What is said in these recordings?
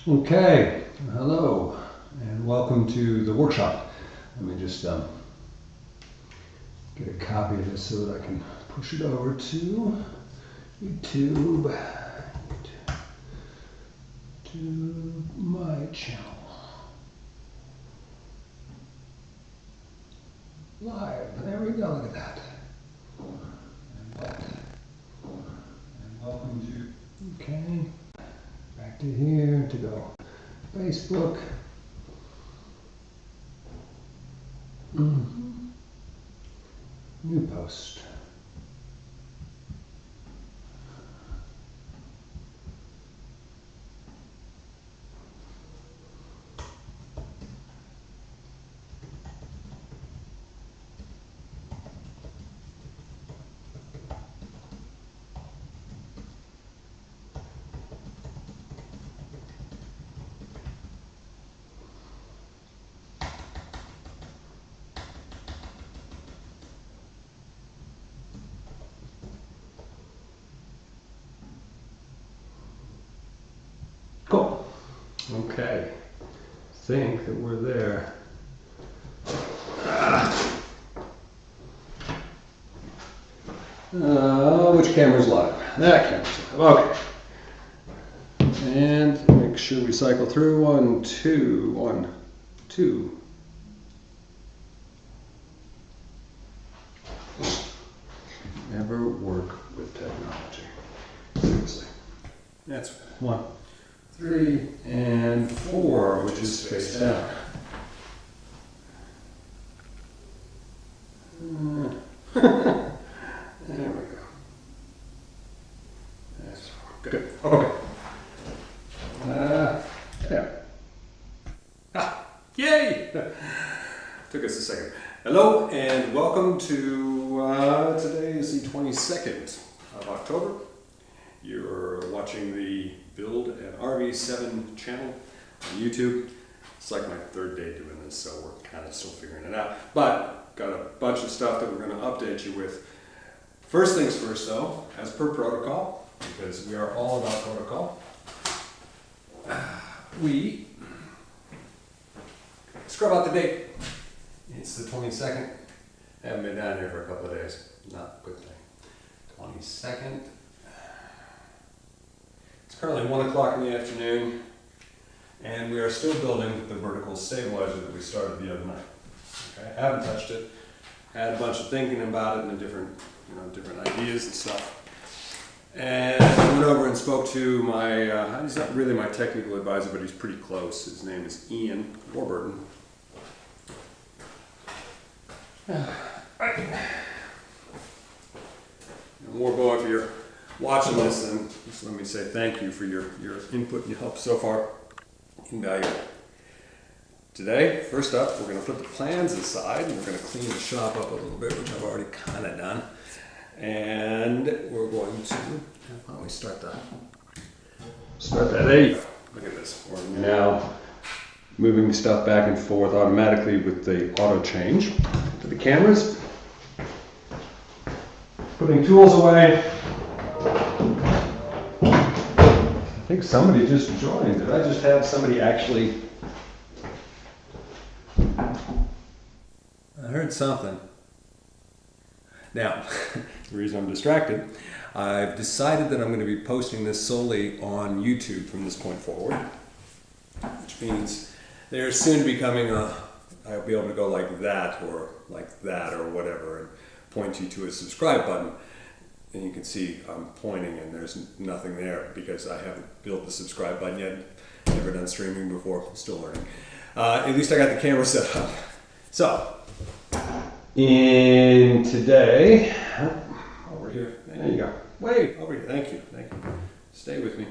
Okay, hello and welcome to the workshop. Let me just get a copy of this so that I can push it over to YouTube, to my channel. Live, there we go, look at that. And welcome to, okay, back to here to go Facebook. New post. Cool. Okay. Think that we're there. Which camera's live? That camera's live. Okay. And make sure we cycle through. 1, 2, 1, 2. Never work with technology. Seriously. That's 1, 3, and 4, which is face down. There we go. That's good. Okay. Yeah. Yay! Took us a second. Hello and welcome to today is the 22nd of October. You're watching the Build at RV7 channel on YouTube. It's like my third day doing this, so we're kind of still figuring it out. But got a bunch of stuff that we're going to update you with. First things first, though, as per protocol, because we are all about protocol, we scrub out the date. It's the 22nd. I haven't been down here for a couple of days. Not a good thing. 22nd. It's currently 1 o'clock in the afternoon, and we are still building the vertical stabilizer that we started the other night. Okay? I haven't touched it. Had a bunch of thinking about it and different ideas and stuff. And I went over and spoke to my, he's not really my technical advisor, but he's pretty close. His name is Ian Warburton. Right. And Warbo, if you're watching this, and just let me say thank you for your input and your help so far. Invaluable. Today, first up, we're going to put the plans aside and we're going to clean the shop up a little bit, which I've already kind of done. And we're going to, why don't we start that? There you go. Look at this. We're now moving stuff back and forth automatically with the auto change to the cameras. Putting tools away. I think somebody just joined. Did I just have somebody actually? I heard something. Now, the reason I'm distracted, I've decided that I'm going to be posting this solely on YouTube from this point forward, which means there's soon to be coming I'll be able to go like that or whatever and point you to a subscribe button. And you can see I'm pointing and there's nothing there because I haven't built the subscribe button yet. Never done streaming before, still learning. At least I got the camera set up. So, in today, over here, there you go. Wait, over here, thank you. Stay with me.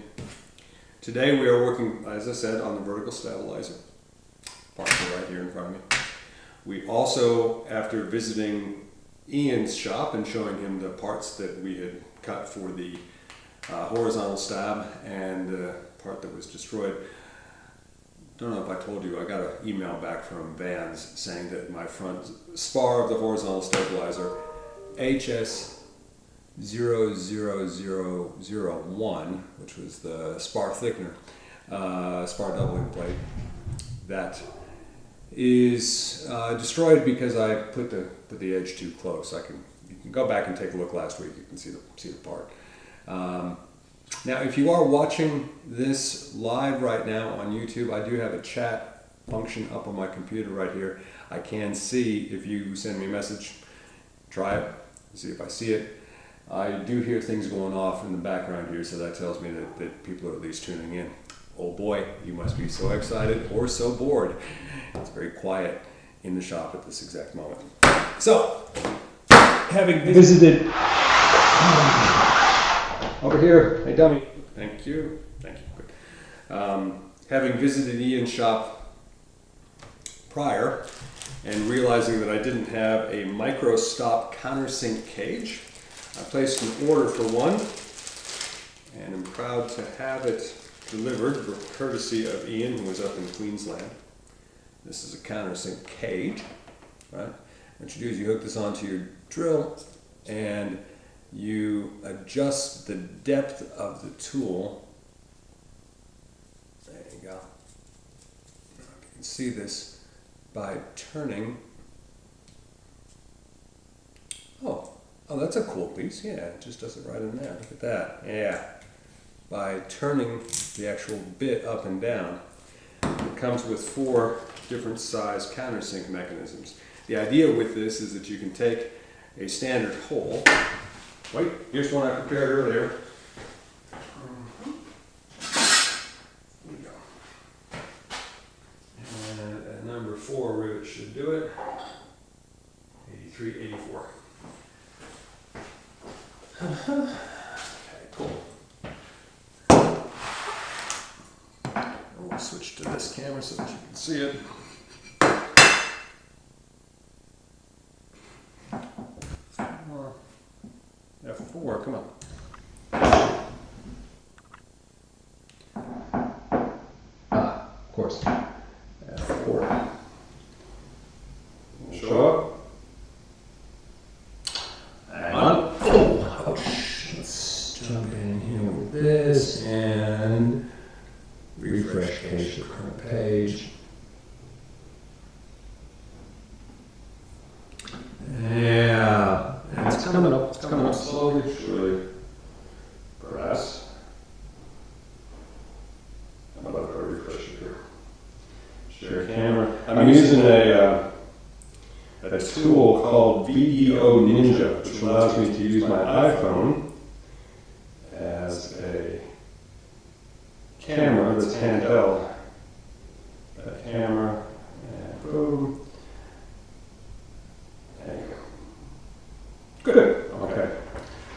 Today we are working, as I said, on the vertical stabilizer. Parts are right here in front of me. We also, after visiting Ian's shop and showing him the parts that we had cut for the horizontal stab and the part that was destroyed, don't know if I told you, I got an email back from Vans saying that my front spar of the horizontal stabilizer, HS00001, which was the spar thickener, spar doubling plate that is destroyed because I put the edge too close. You can go back and take a look last week. You can see the part. Now, if you are watching this live right now on YouTube, I do have a chat function up on my computer right here. I can see if you send me a message. Try it, see if I see it. I do hear things going off in the background here, so that tells me that people are at least tuning in. Oh boy, you must be so excited or so bored. It's very quiet in the shop at this exact moment. So, having visited over here, hey dummy, thank you. Good. Having visited Ian's shop prior and realizing that I didn't have a micro stop countersink cage, I placed an order for one and I'm proud to have it delivered courtesy of Ian, who was up in Queensland. This is a countersink cage, right? What you do is you hook this onto your drill and you adjust the depth of the tool. There you go. You can see this by turning. Oh, that's a cool piece. Yeah, it just does it right in there. Look at that. Yeah. By turning the actual bit up and down. It comes with 4 different size countersink mechanisms. The idea with this is that you can take a standard hole. Wait, here's one I prepared earlier. Here we go. And at number 4 rivet should do it. 83, 84. Okay, cool. We'll switch to this camera so that you can see it. F4, come on. Of course. F4. Show up. Hang on. Oh, ouch. Let's jump in here with this and refresh cache to current page. Yeah, and it's coming up. It's coming up slowly, surely. Press. How about if I refresh it here? Share camera. I'm using a tool called VDO Ninja, which allows me to use my iPhone as a camera that's handheld. That camera, and boom. There you go. Good. Okay.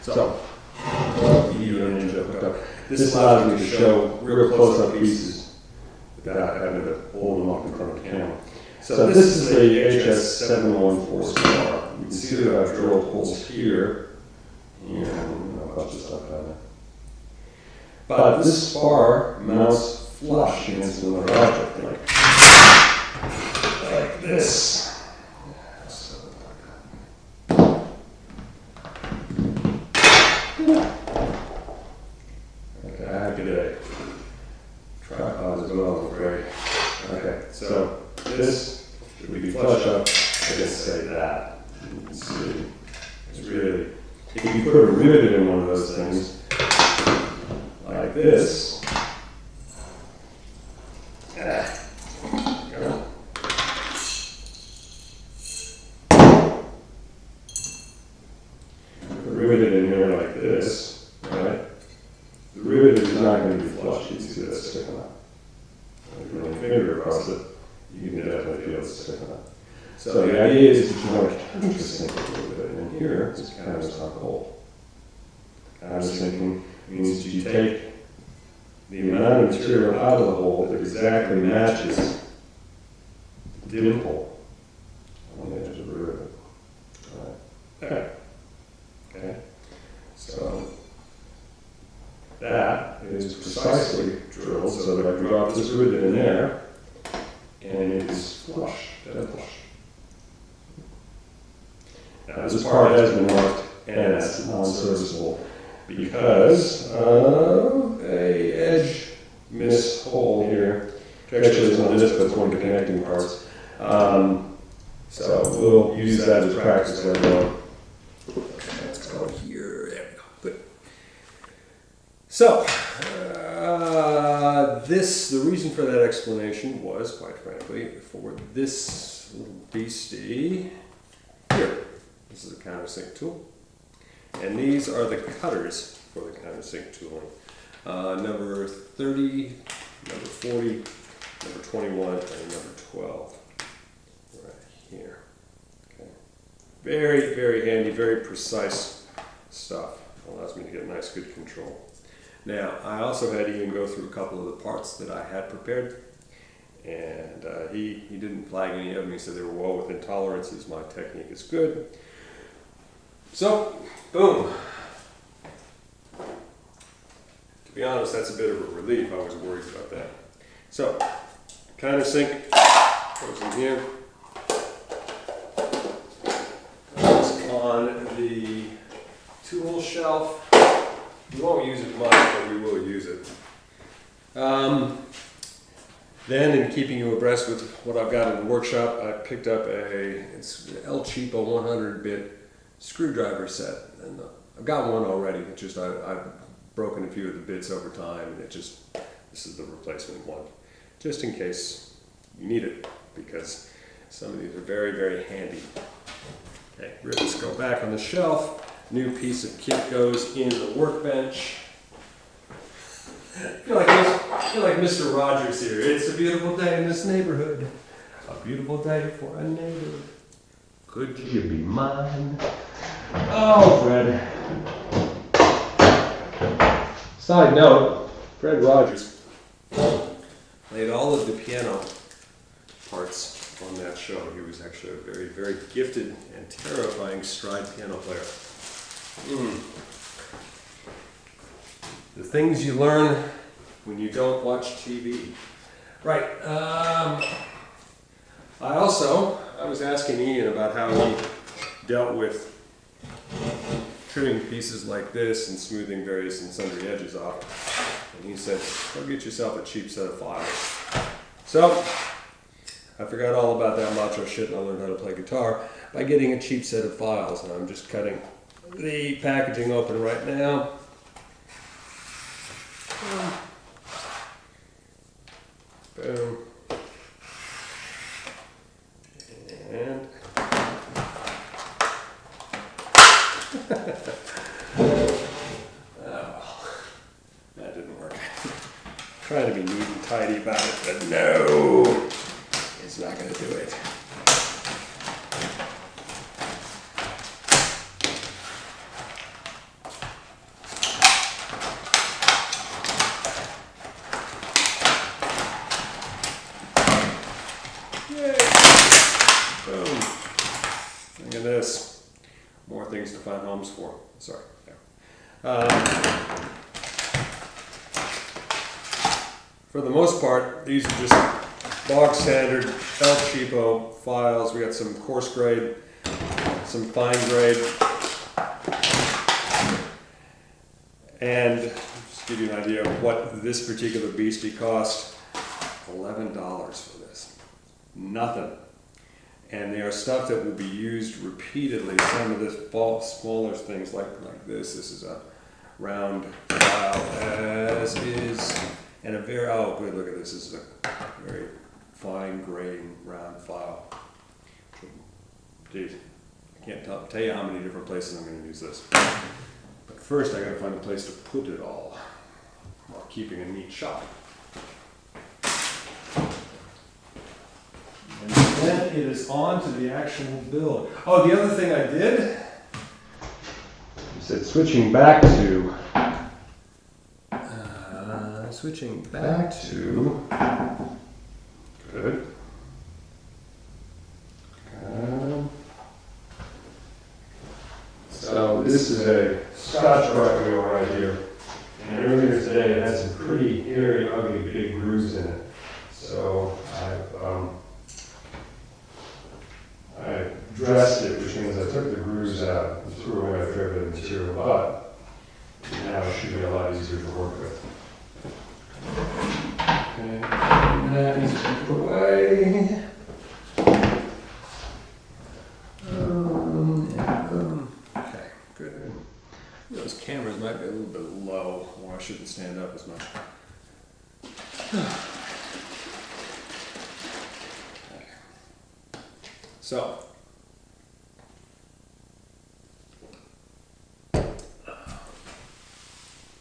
So, VDO Ninja hooked up. This allows me to show real close-up pieces without having to hold them up in front of the camera. So this is the HS714 spar. You can see that I've drilled holes here and a bunch of stuff out there. But this spar mounts flush against another object, like this. Okay, I have to get a tripod as well, I'm afraid. Okay, so this should be flush up against, say, that. You can see it's really, if you put a rivet in one of those things, like this. There you go. Put a rivet in here like this, right? The rivet is not going to be flush. You can see that sticking up. If you run your finger across it, you can definitely feel it sticking up. So the idea is that you want to countersink a little bit. And here, it's countersunk hole. Countersinking means that you take the amount of material out of the hole that exactly matches the dimple on the edge of the rivet. Right. Okay. So that is precisely drilled so that I drop this rivet in there and it is flush, dead flush. Now this part has been marked NS, non-serviceable, because of a edge miss hole here. Actually, it's not this, but it's one of the connecting parts. So we'll use that as practice later on. Okay, let's go here. There we go. Good. So, the reason for that explanation was, quite frankly, for this little beastie here. This is a countersink tool. And these are the cutters for the countersink tooling. Number 30, number 40, number 21, and number 12. Right here. Okay. Very, very handy, very precise stuff. Allows me to get nice, good control. Now, I also had Ian go through a couple of the parts that I had prepared, and he didn't flag any of them. He said they were well within tolerances. My technique is good. So, boom. To be honest, that's a bit of a relief. I was worried about that. So, countersink goes in here. Goes on the tool shelf. We won't use it much, but we will use it. Then, in keeping you abreast with what I've got in the workshop, I picked up it's El Cheapo 100-bit screwdriver set. And I've got one already. It's just I've broken a few of the bits over time, and this is the replacement one, just in case you need it, because some of these are very, very handy. Okay, rivets go back on the shelf. New piece of kit goes in the workbench. I feel like Mr. Rogers here. It's a beautiful day in this neighborhood. A beautiful day for a neighbor. Could you be mine? Oh, Fred. Side note, Fred Rogers played all of the piano parts on that show. He was actually a very, very gifted and terrifying stride piano player. The things you learn when you don't watch TV. Right. I was asking Ian about how he dealt with trimming pieces like this and smoothing various and sundry edges off. And he said, go get yourself a cheap set of files. So, I forgot all about that macho shit and I learned how to play guitar by getting a cheap set of files. And I'm just cutting the packaging open right now. Boom. And oh, that didn't work. Trying to be neat and tidy about it, but no, it's not going to do it. Boom. Look at this. More things to find homes for. Sorry. For the most part, these are just bog standard El Cheapo files. We got some coarse grade, some fine grade, and just to give you an idea of what this particular beastie cost, $11 for this. Nothing. And they are stuff that will be used repeatedly. Some of the smaller things like this. This is a round file, as is, and a very, oh good, look at this. This is a very fine grain round file. Geez, I can't tell you how many different places I'm going to use this. But first I got to find a place to put it all while keeping a neat shop. And then it is on to the actual build. Oh, the other thing I did, you said switching back to, good. So this is a Scotch-Brite wheel right here. And earlier today it had some pretty hairy, ugly, big grooves in it. So I dressed it, which means I took the grooves out and threw away my derivative material, but now it should be a lot easier to work with. Okay, that needs to be put away. Okay, good. Those cameras might be a little bit low, or I shouldn't stand up as much. So,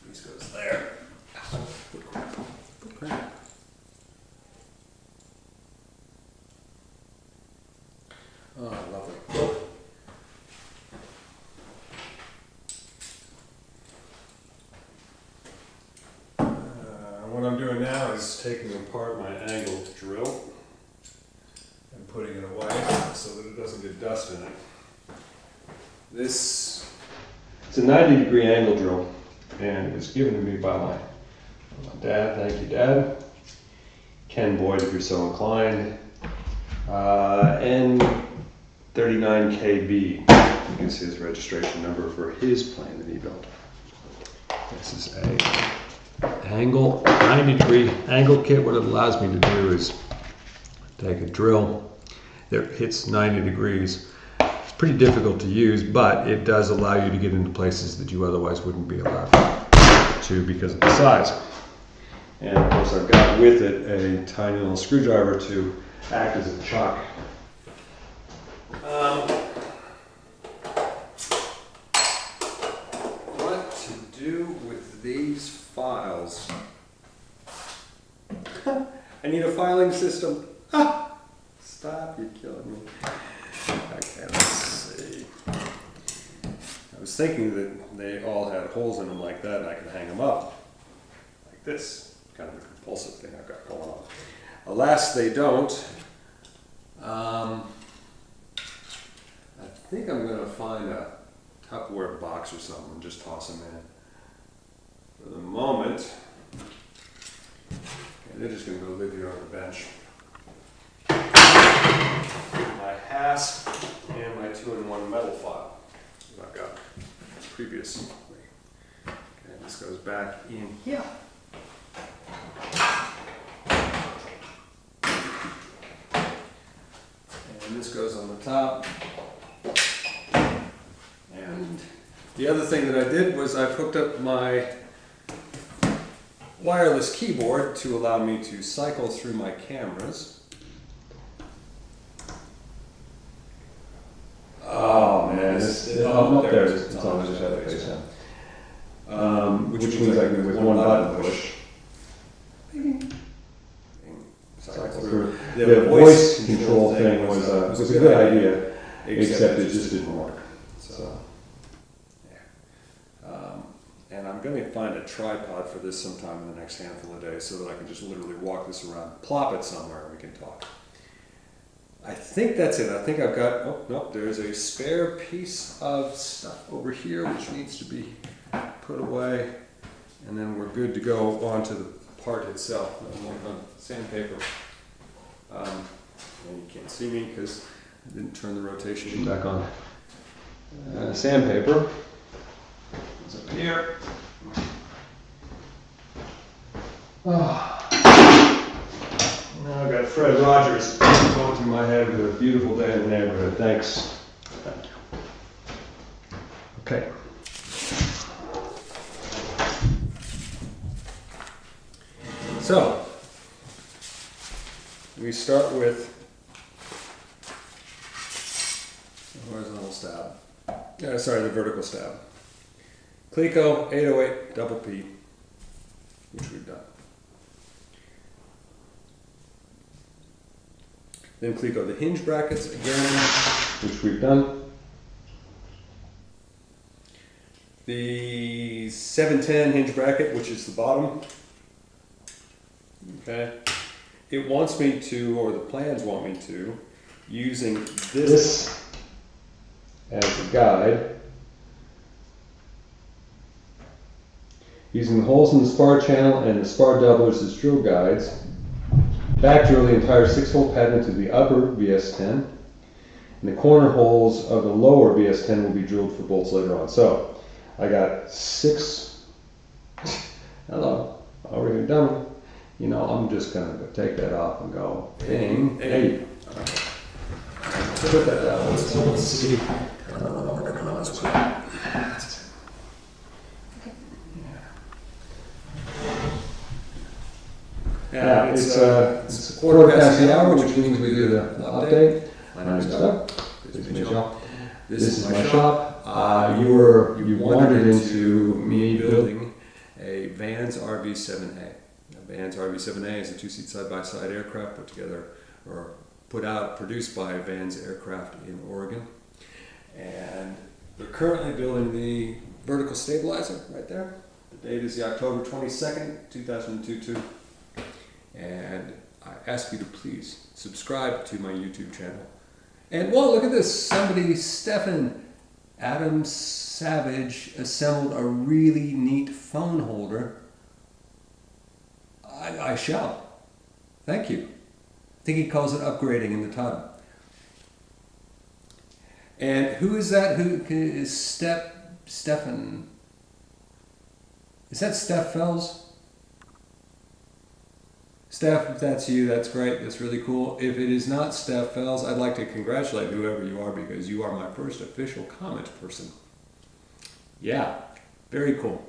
this goes there. Foot cramp. Foot cramp. Oh, lovely. What I'm doing now is taking apart my angled drill and putting it away so that it doesn't get dust in it. This is a 90-degree angle drill, and it was given to me by my dad. Thank you, Dad. Ken Boyd, if you're so inclined. N39KB. You can see his registration number for his plane that he built. This is a 90-degree angle kit. What it allows me to do is take a drill that hits 90 degrees. It's pretty difficult to use, but it does allow you to get into places that you otherwise wouldn't be allowed to because of the size. And of course I've got with it a tiny little screwdriver to act as a chuck. What to do with these files? I need a filing system. Ah! Stop, you're killing me. Okay, let's see. I was thinking that they all had holes in them like that and I could hang them up like this. Kind of a compulsive thing I've got going on. Alas, they don't. I think I'm going to find a Tupperware box or something and just toss them in. For the moment, and they're just going to go live here on the bench. My hasp and my 2-in-1 metal file that I've got previously. Okay, this goes back in here. And this goes on the top. And the other thing that I did was I hooked up my wireless keyboard to allow me to cycle through my cameras. Oh man, it's almost there. It's always just had a face down. Which means I can, with one button push, cycle through. The voice control thing was a good idea, except it just didn't work. So, yeah. And I'm going to find a tripod for this sometime in the next handful of days so that I can just literally walk this around, plop it somewhere, and we can talk. I think that's it. I think I've got, oh, no, there's a spare piece of stuff over here which needs to be put away, and then we're good to go on to the part itself. I'm working on sandpaper. And you can't see me because I didn't turn the rotation back on. Sandpaper is up here. Oh. Now I've got Fred Rogers going through my head with a beautiful day in the neighborhood. Thanks. Thank you. Okay. So, we start with the horizontal stab. Sorry, the vertical stab. Cleco 808 double P, which we've done. Then Cleco the hinge brackets again, which we've done. The 710 hinge bracket, which is the bottom. Okay. It wants me to, or the plans want me to, using this as a guide. Using the holes in the spar channel and the spar doublers as drill guides. Back drill the entire 6-hole pattern to the upper VS10, and the corner holes of the lower VS10 will be drilled for bolts later on. So, I got 6, hello, already done. You know, I'm just gonna take that off and go ping. Hey. Put that down. Let's see. Yeah, it's a quarter past the hour, which means we do the update. My name is Doug. This is Michelle. This is my shop. You wandered into me building a Vans RV7A. Vans RV7A is a two-seat side-by-side aircraft put together or produced by Vans Aircraft in Oregon. And we're currently building the vertical stabilizer right there. The date is the October 22nd, 2022. And I ask you to please subscribe to my YouTube channel. And whoa, look at this. Stephen Adam Savage assembled a really neat phone holder. I shall. Thank you. I think he calls it upgrading in the title. And who is that? Who is Stefan? Is that Steph Fells? Steph, if that's you, that's great. That's really cool. If it is not Steph Fells, I'd like to congratulate whoever you are because you are my first official comment person. Yeah, very cool.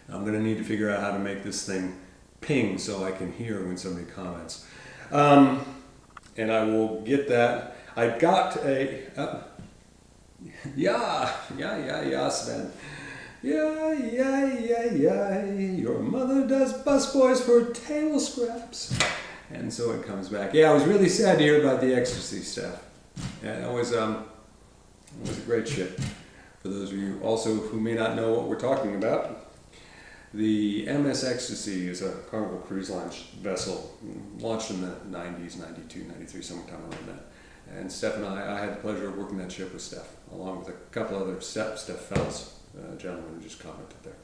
I'm going to need to figure out how to make this thing ping so I can hear when somebody comments. And I will get that. I got a... yeah, Sven. Yeah. Your mother does busboys for table scraps. And so it comes back. Yeah, I was really sad to hear about the ecstasy stuff. Yeah, it was a great ship. For those of you also who may not know what we're talking about, the MS Ecstasy is a Carnival Cruise Line vessel launched in the 90s, 92, 93, sometime around that. And Steph and I had the pleasure of working that ship with Steph, along with a couple other Steph Fells. Gentleman who just commented there.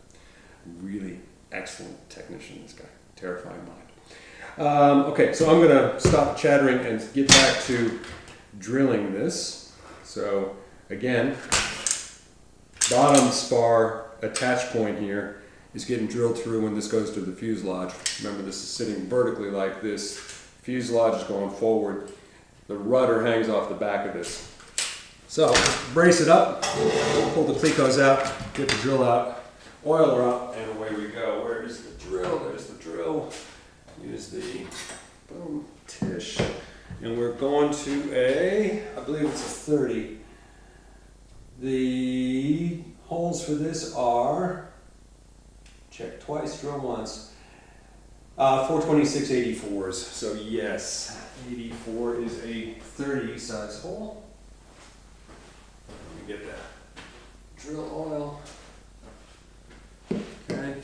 Really excellent technician, this guy. Terrifying mind. Okay, so I'm going to stop chattering and get back to drilling this. So again, bottom spar attach point here is getting drilled through when this goes to the fuselage. Remember, this is sitting vertically like this. Fuselage is going forward. The rudder hangs off the back of this. So, brace it up, pull the plecos out, get the drill out, oil her up, and away we go. Where is the drill? There's the drill. Use the boom tish. And we're going to I believe it's a 30. The holes for this are, check twice, drill once, 426 84s. So yes, 84 is a 30 size hole. Get that drill oil. Okay.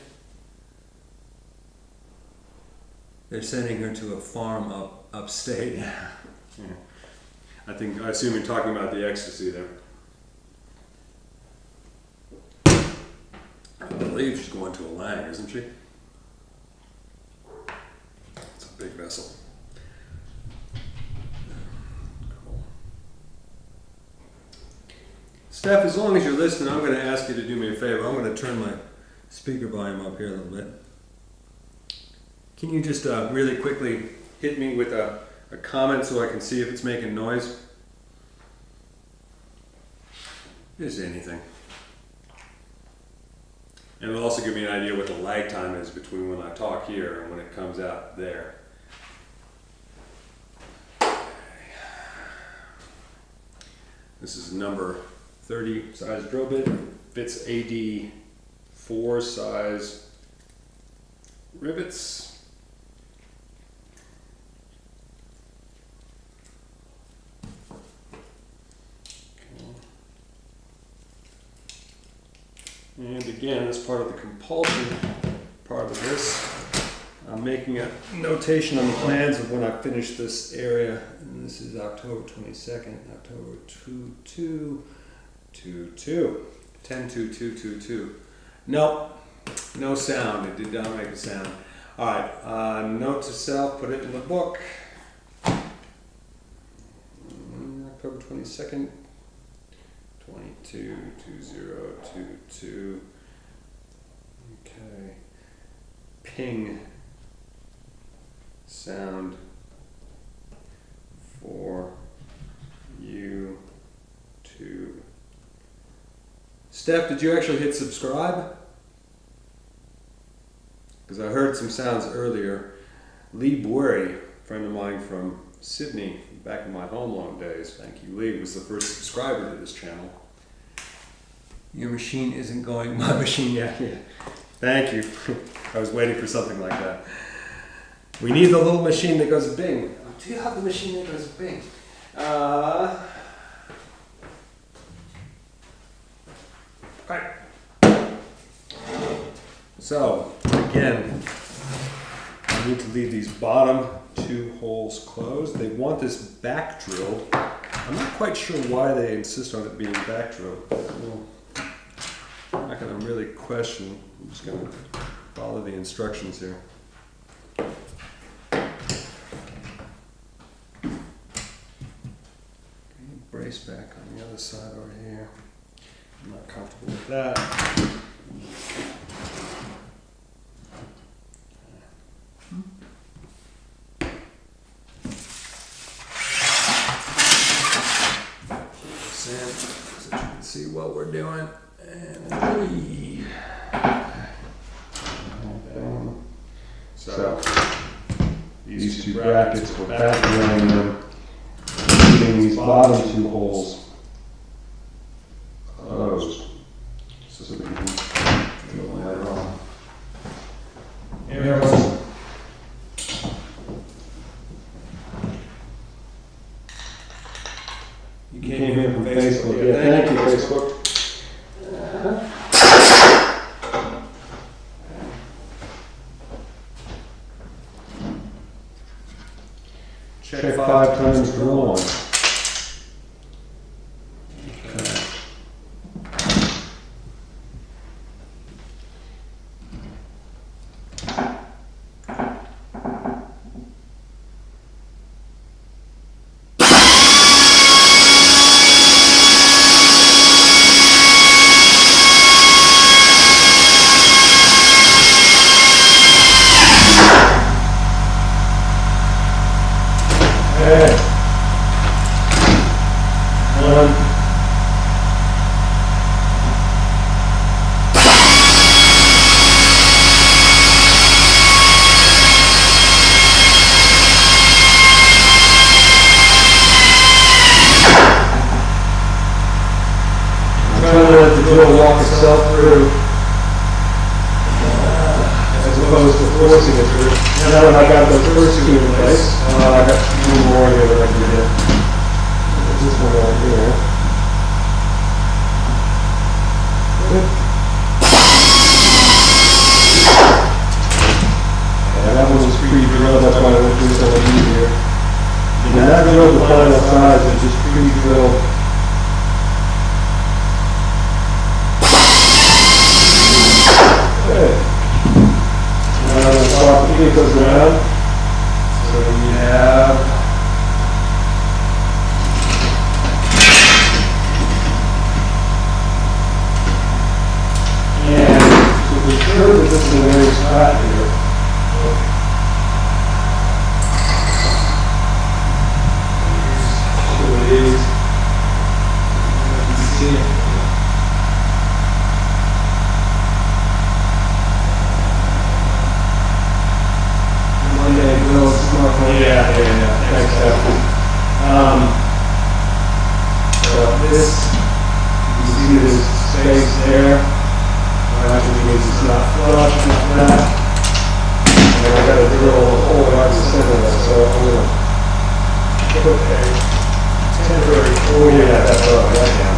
They're sending her to a farm upstate. Yeah. I assume you're talking about the ecstasy there. I believe she's going to a Lang, isn't she? It's a big vessel. Steph, as long as you're listening, I'm going to ask you to do me a favor. I'm going to turn my speaker volume up here a little bit. Can you just really quickly hit me with a comment so I can see if it's making noise? Just anything. And it'll also give me an idea what the lag time is between when I talk here and when it comes out there. This is number 30 size drill bit, fits AD 4 size rivets. Okay. And again, as part of the compulsion part of this, I'm making a notation on the plans of when I finish this area. And this is October 22nd, October 2222, 10-2-2-2-2. Nope, no sound. It did not make a sound. All right, note to self, put it in the book. October 22nd, 222022. Okay. Ping sound for you to. Steph, did you actually hit subscribe? Because I heard some sounds earlier. Lee Bury, a friend of mine from Sydney, back in my home loan days, thank you Lee, was the first subscriber to this channel. Your machine isn't going, my machine, yeah. Thank you. I was waiting for something like that. We need the little machine that goes bing. Do you have the machine that goes bing? Right. So, again, I need to leave these bottom 2 holes closed. They want this back drilled. I'm not quite sure why they insist on it being back drilled. Well, I'm not going to really question. I'm just going to follow the instructions here. Brace back on the other side over here. I'm not comfortable with that. So you can see what we're doing. And we. So these 2 brackets, we're back drilling them. Leaving these bottom 2 holes closed so we can drill later on. Arrows. You came here from Facebook. Yeah, thank you, Facebook. Check 5 times drill on. Walk itself through as opposed to forcing it through. Now that I got those first 2 in place, I got 2 more here that I can get. There's this one right here. Good. Yeah, that one was pre-drilled, that's why I went through so much easier. And that drilled the final size and just pre-drilled. It goes around. So we have and so we're sure that this is a very spot here. So it is. You can see it. Yeah. Thanks, Steph. So this, you can see this space there. Actually means it's not flush, not that. And then I got to drill a hole right in the center of that. So I'm going to put a temporary, that's right now.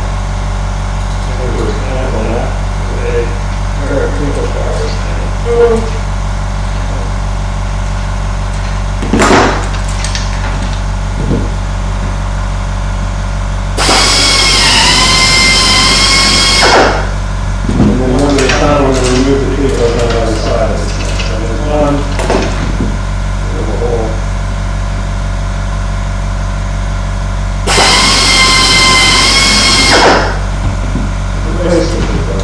Temporary cap on that with a pair of twinkle bars. Remove the people on the other side of it. So there's one, there's a hole. Replace the people.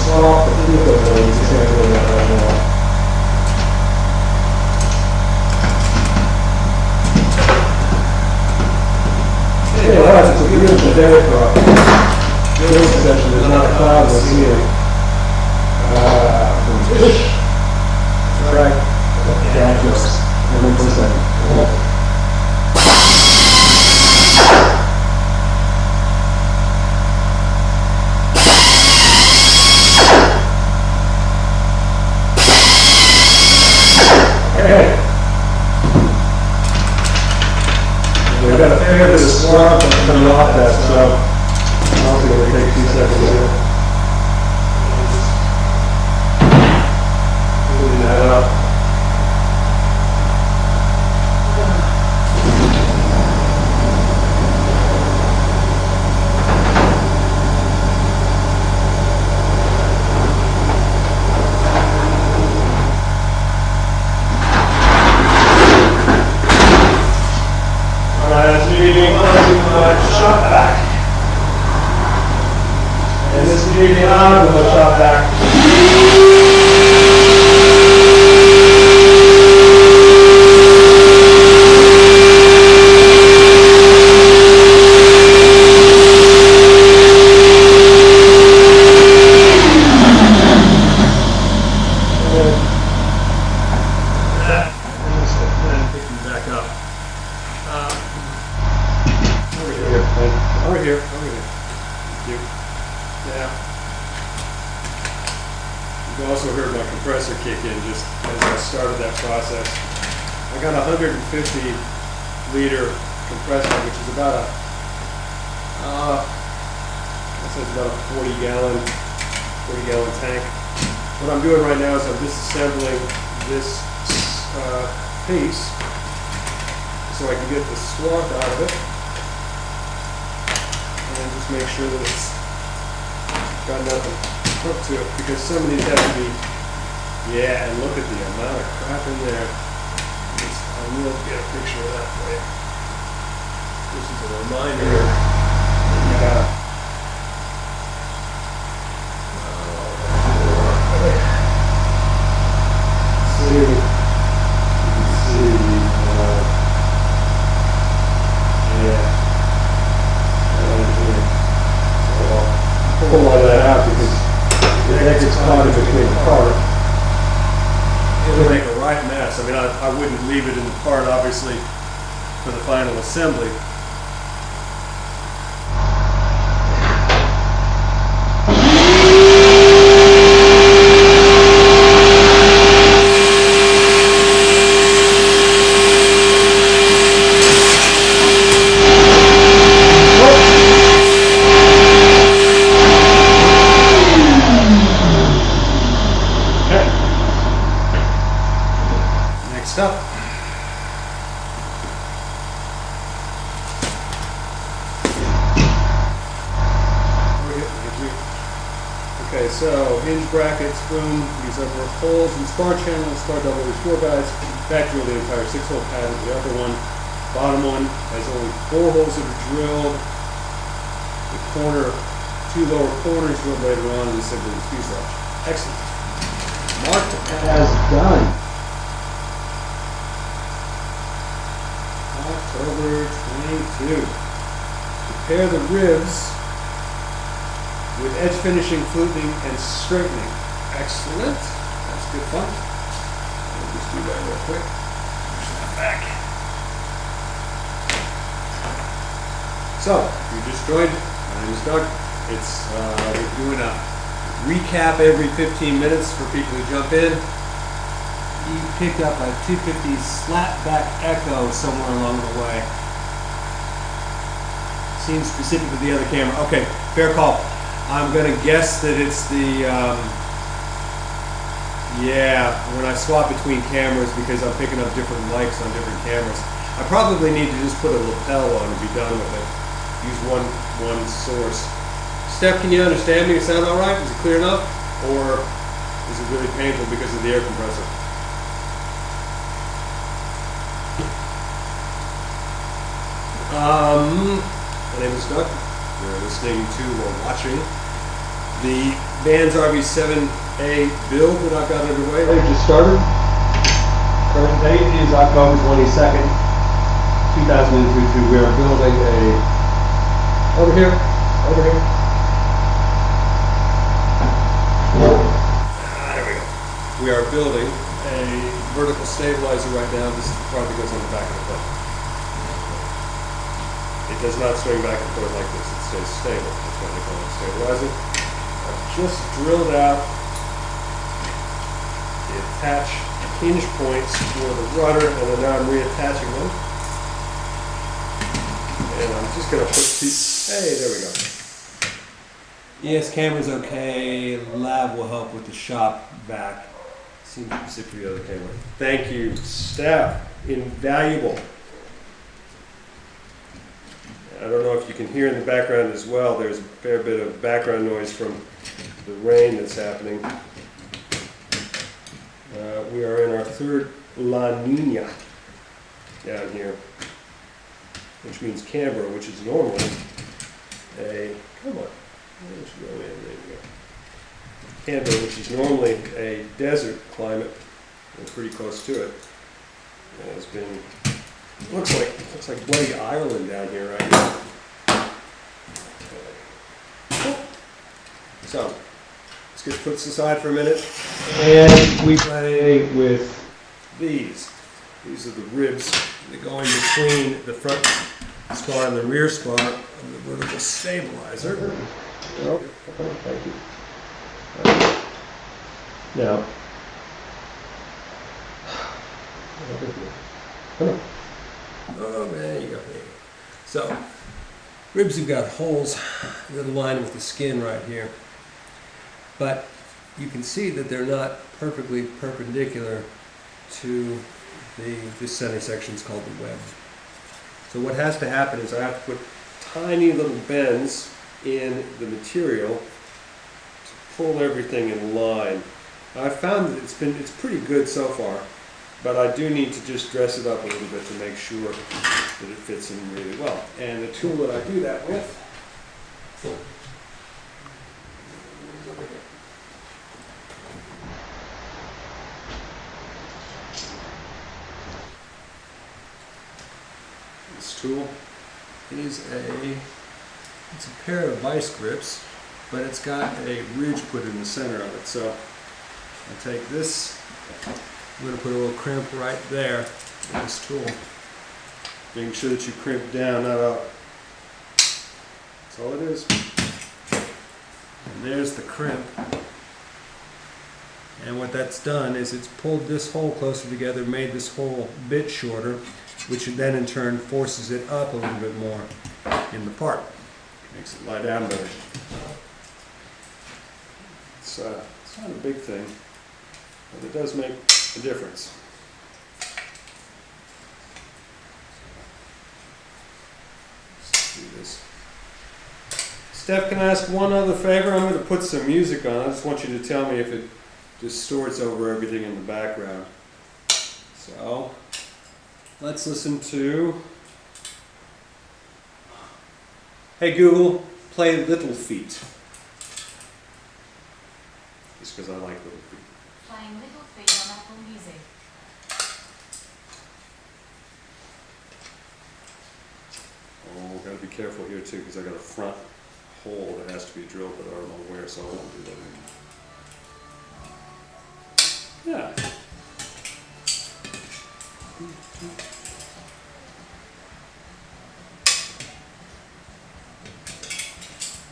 swap the vehicle blades, it's going to go that right now. Hey, wow, it's a beautiful day for a build session. There's not a cloud in the ceiling. That's right. Dad jokes. 100%. We've got a fair bit of spark coming off that, so I'll see what it takes 2 seconds here. Clean that up. Shot back. And this is the arm of the shot back. Over here. Thank you. Yeah. You've also heard my compressor kick in just as I started that process. I got a 150 liter compressor, which is about it's about a 40 gallon tank. What I'm doing right now is I'm disassembling this piece so I can get the swath out of it. And just make sure that it's got nothing hooked to it, because some of these have to be, yeah, and look at the amount of crap in there. I will get a picture of that for you. This is a reminder that you gotta see, you can see, yeah. Pull a lot of that out because the head gets caught in between the part. It'll make a right mess. I mean, I wouldn't leave it in the part, obviously, for the final assembly. Up. Okay, so hinge brackets, boom, these are holes and spar channels, spar double with 4 guides, back drill the entire 6-hole pattern. The other one, bottom one, has only 4 holes that are drilled. The corner, 2 lower corners drilled later on, and simply the fuselage. Excellent. Marked as done. October 22. Prepare the ribs with edge finishing, fluting, and straightening. Excellent. That's good fun. We'll just do that real quick. Push that back. So, if you just joined, my name is Doug. We're doing a recap every 15 minutes for people who jump in. You picked up a 250 slapback echo somewhere along the way. Seems specific to the other camera. Okay, fair call. I'm going to guess that it's the, yeah, when I swap between cameras, because I'm picking up different mics on different cameras. I probably need to just put a lapel on and be done with it. Use one source. Steph, can you understand me? It sound all right? Is it clear enough? Or is it really painful because of the air compressor? My name is Doug. You're listening to or watching the Vans RV7 Build that I've got underway. They've just started. Current date is October 22nd, 2022. We are building over here. There we go. We are building a vertical stabilizer right now. This is the part that goes on the back of the plane. It does not swing back and forth like this. It stays stable. That's why they call it stabilizer. I've just drilled out the attach hinge points for the rudder, and then now I'm reattaching them. And I'm just going to put hey, there we go. Yes, camera's okay. Lab will help with the shop vac. Seems to sit for the other camera. Thank you, staff. Invaluable. I don't know if you can hear in the background as well. There's a fair bit of background noise from the rain that's happening. We are in our third La Nina down here, which means Canberra, which is normally a, come on, there you go. Canberra, which is normally a desert climate, and pretty close to it. It's been, looks like bloody Ireland down here right now. So, let's get puts aside for a minute, and we play with these. These are the ribs that go in between the front spar and the rear spar of the vertical stabilizer. Oh, thank you. Now, oh, there you go. So, ribs have got holes that align with the skin right here. But you can see that they're not perfectly perpendicular to this center section is called the web. So what has to happen is I have to put tiny little bends in the material to pull everything in line. I've found that it's pretty good so far, but I do need to just dress it up a little bit to make sure that it fits in really well. And the tool that I do that with tool is it's a pair of vice grips, but it's got a ridge put in the center of it. So I take this, I'm going to put a little crimp right there with this tool, making sure that you crimp down, not up. That's all it is. And there's the crimp. And what that's done is it's pulled this hole closer together, made this hole a bit shorter, which then in turn forces it up a little bit more in the part. Makes it lie down better. It's not a big thing, but it does make a difference. Let's do this. Steph, can I ask one other favor? I'm going to put some music on. I just want you to tell me if it distorts over everything in the background. So, let's listen to, hey Google, play Little Feet. Just because I like Little Feet. Playing Little Feet on Apple Music. Oh, gotta be careful here too, because I got a front hole that has to be drilled, but I don't know where, so I won't do that. Yeah.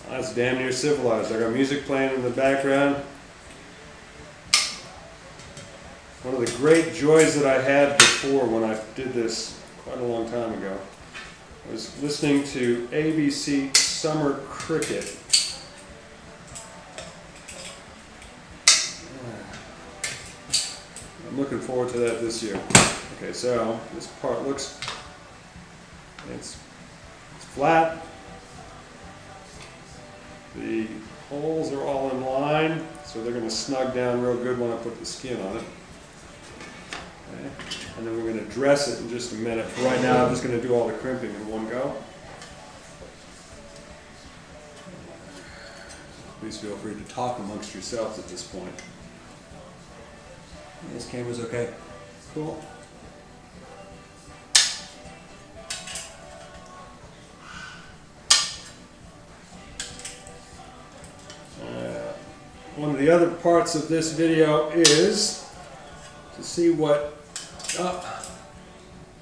That's damn near civilized. I got music playing in the background. One of the great joys that I had before when I did this quite a long time ago was listening to ABC Summer Cricket. I'm looking forward to that this year. Okay, so this part looks, it's flat. The holes are all in line, so they're going to snug down real good when I put the skin on it. Okay. And then we're going to dress it in just a minute. For right now, I'm just going to do all the crimping in one go. Please feel free to talk amongst yourselves at this point. This camera's okay. Cool. One of the other parts of this video is to see what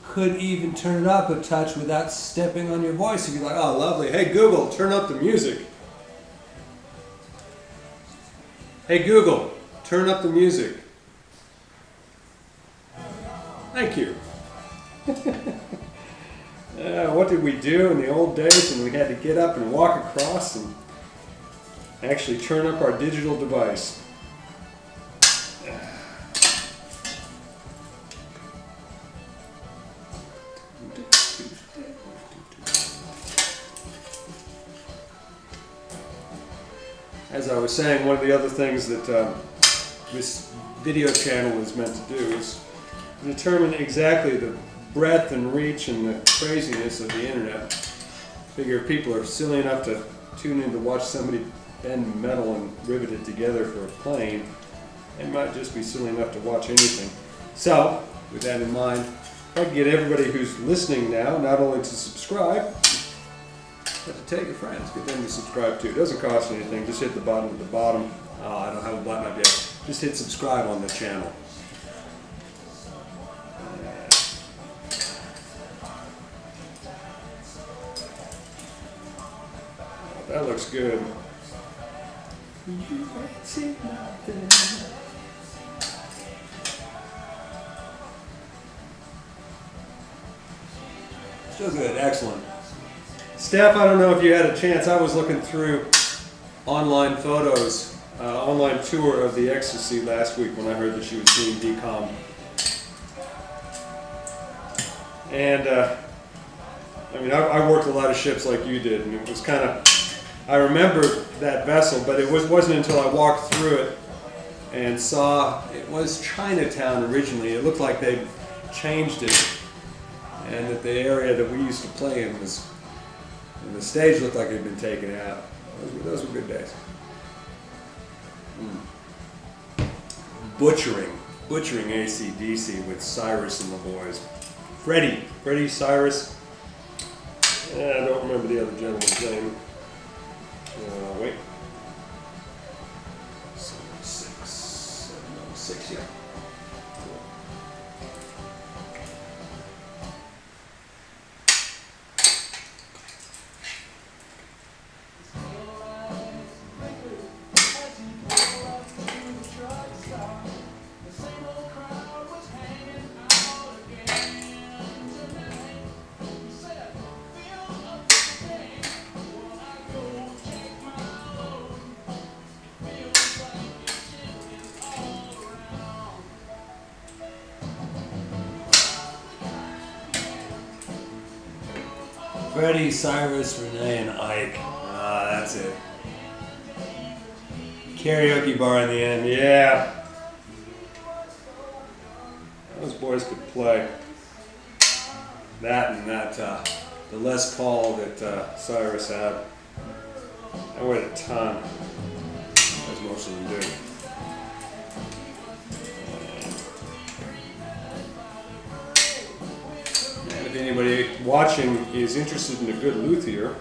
could even turn it up a touch without stepping on your voice. If you're like, oh, lovely. Hey, Google, turn up the music. Hey, Google, turn up the music. Thank you. What did we do in the old days when we had to get up and walk across and actually turn up our digital device? As I was saying, one of the other things that this video channel is meant to do is determine exactly the breadth and reach and the craziness of the internet. Figure if people are silly enough to tune in to watch somebody bend metal and rivet it together for a plane, they might just be silly enough to watch anything. So, with that in mind, I'd like to get everybody who's listening now not only to subscribe, but to tell your friends, get them to subscribe too. It doesn't cost anything, just hit the button at the bottom. Oh, I don't have a button up yet. Just hit subscribe on the channel. That looks good. Still good, excellent. Steph, I don't know if you had a chance. I was looking through online photos, online tour of the Ecstasy last week when I heard that she was being decommed. And I mean, I worked a lot of ships like you did, and it was kind of, I remember that vessel, but it wasn't until I walked through it and saw it was Chinatown originally. It looked like they changed it, and that the area that we used to play in was, and the stage looked like it had been taken out. Those were good days. Butchering AC/DC with Cyrus and the boys. Freddie, Cyrus. I don't remember the other gentleman's name. Wait. 706, yeah. Freddie, Cyrus, Renee, and Ike. Ah, that's it. Karaoke bar in the end, yeah. Those boys could play. That and that, the Les Paul that Cyrus had. I weighed a ton, as most of them do. If anybody watching is interested in a good luthier,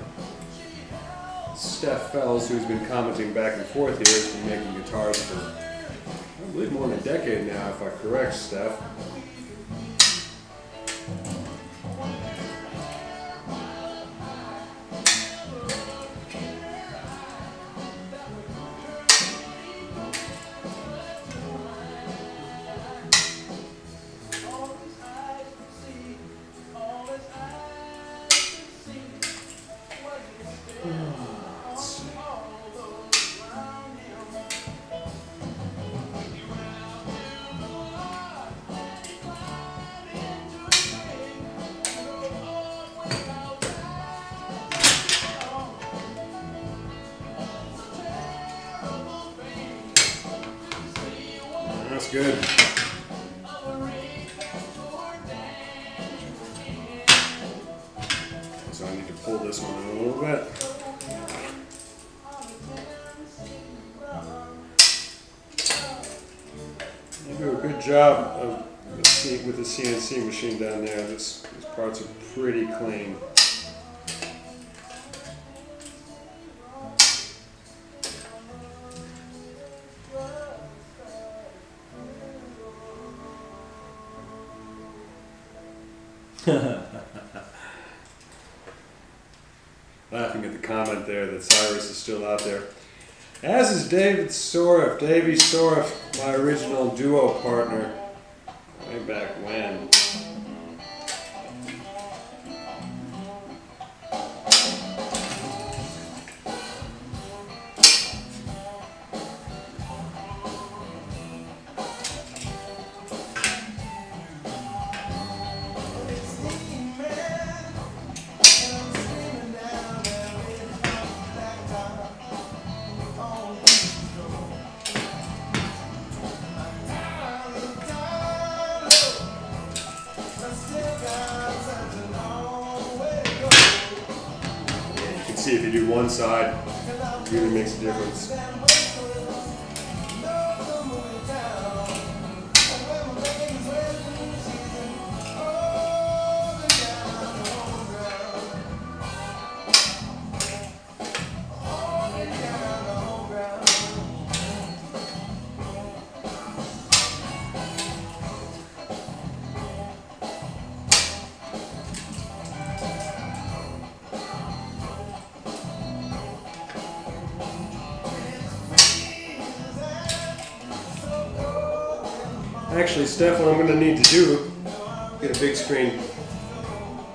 Steph Fells, who's been commenting back and forth here, has been making guitars for, I believe, more than a decade now, if I'm correct, Steph. That's good. So I need to pull this one in a little bit. Good job with the CNC machine down there. These parts are pretty clean. Laughing at the comment there that Cyrus is still out there. As is David Soref, Davey Soref, my original duo partner, way back when. See, if you do one side, it really makes a difference. Actually, Steph, what I'm going to need to do, get a big screen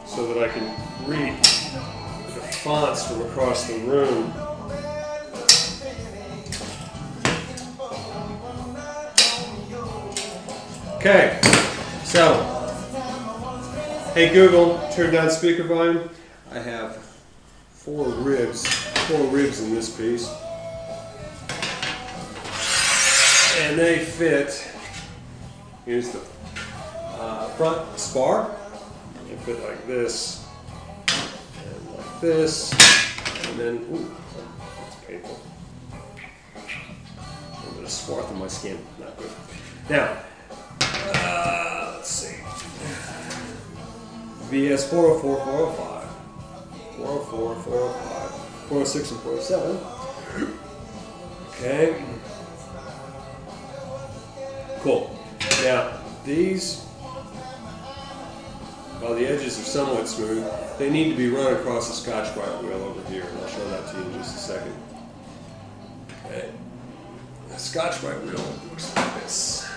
so that I can read the fonts from across the room. Okay, so, hey Google, turn down speaker volume. I have four ribs in this piece. And they fit. Here's the front spar. They fit like this, and like this, and then, ooh, that's painful. A little bit of swarth on my skin, not good. Now, let's see. VS 404, 405, 404, 405, 406, and 407. Okay. Cool. Now, these, while the edges are somewhat smooth, they need to be run across the Scotch-Brite wheel over here, and I'll show that to you in just a second. Okay. The Scotch-Brite wheel looks like this.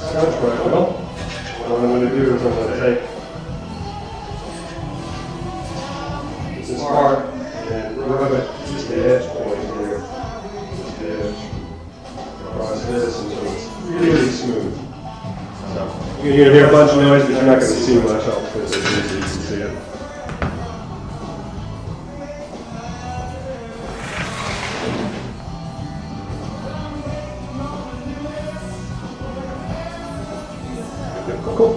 Scotch-Brite wheel. What I'm going to do is I'm going to take this part and rub it just the edge point here, just the edge across this until it's really smooth. So you're going to hear a bunch of noise, but you're not going to see much. I'll put this in so you can see it. Cool.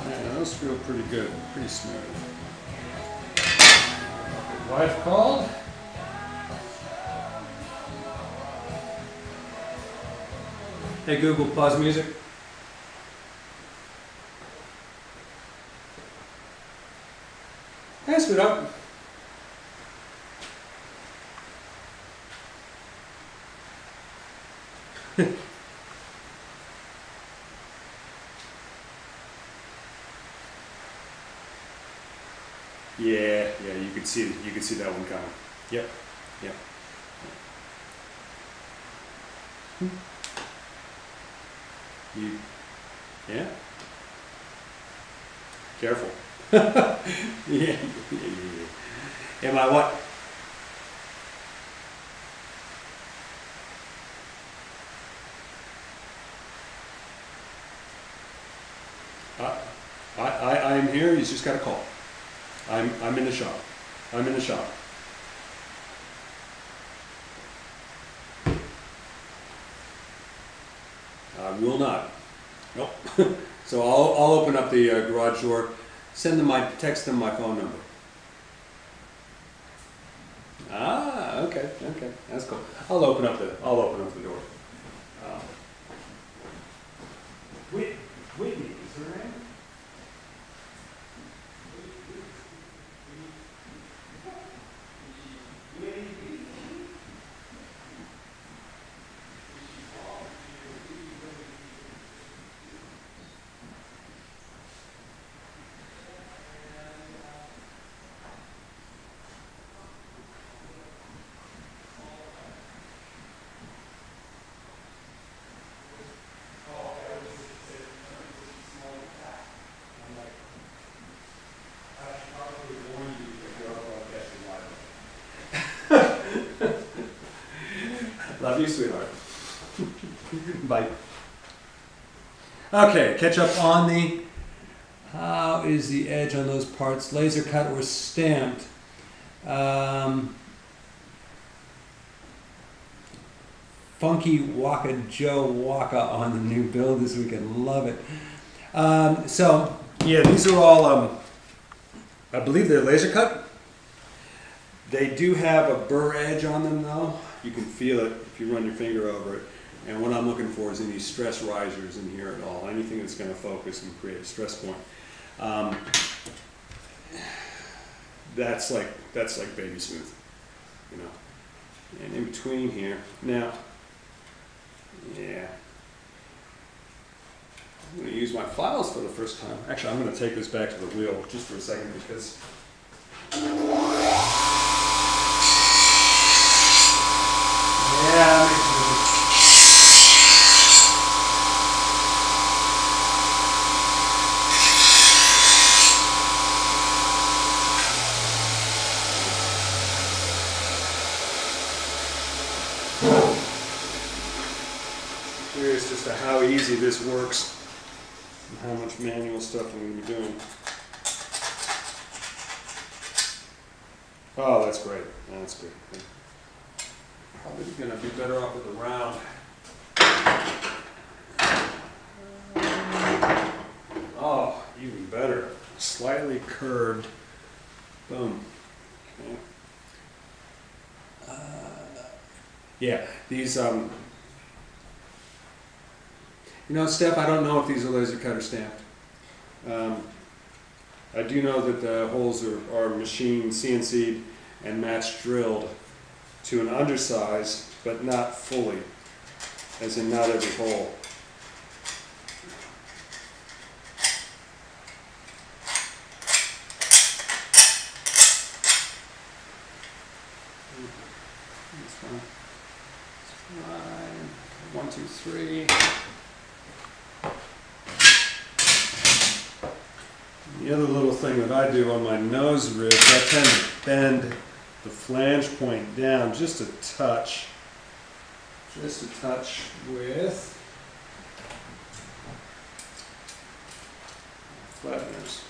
Yeah, those feel pretty good, pretty smooth. Wife called. Hey Google, pause music. Hey, sweet up. Yeah, you could see that one coming. Yep. You, yeah. Careful. yeah. Am I what? I'm here. He's just got a call. I'm in the shop. I'm in the shop. not. Nope. So I'll open up the garage door, text them my phone number. Ah, okay, that's cool. I'll open up the door. Whitney, is her name? Love you, sweetheart. Bye. Okay, catch up on the, how is the edge on those parts laser cut or stamped? Funky Waka Joe Waka on the new build this weekend, love it. So, yeah, these are all, I believe they're laser cut. They do have a burr edge on them though. You can feel it if you run your finger over it. And what I'm looking for is any stress risers in here at all. Anything that's going to focus and create a stress point. That's like baby smooth, you know. And in between here, now, yeah. I'm going to use my files for the first time. Actually, I'm going to take this back to the wheel just for a second because yeah, curious just to how easy this works and how much manual stuff I'm going to be doing. Oh, that's great. That's good. Probably going to be better off with the round. Oh, even better. Slightly curved. Boom. Okay. Yeah, these, you know, Steph, I don't know if these are laser cut or stamped. I do know that the holes are machined, CNC'd, and match drilled to an undersize, but not fully, as in not every hole. That's fine. That's fine. 1, 2, 3. The other little thing that I do on my nose ribs, I tend to bend the flange point down just a touch with flatteners.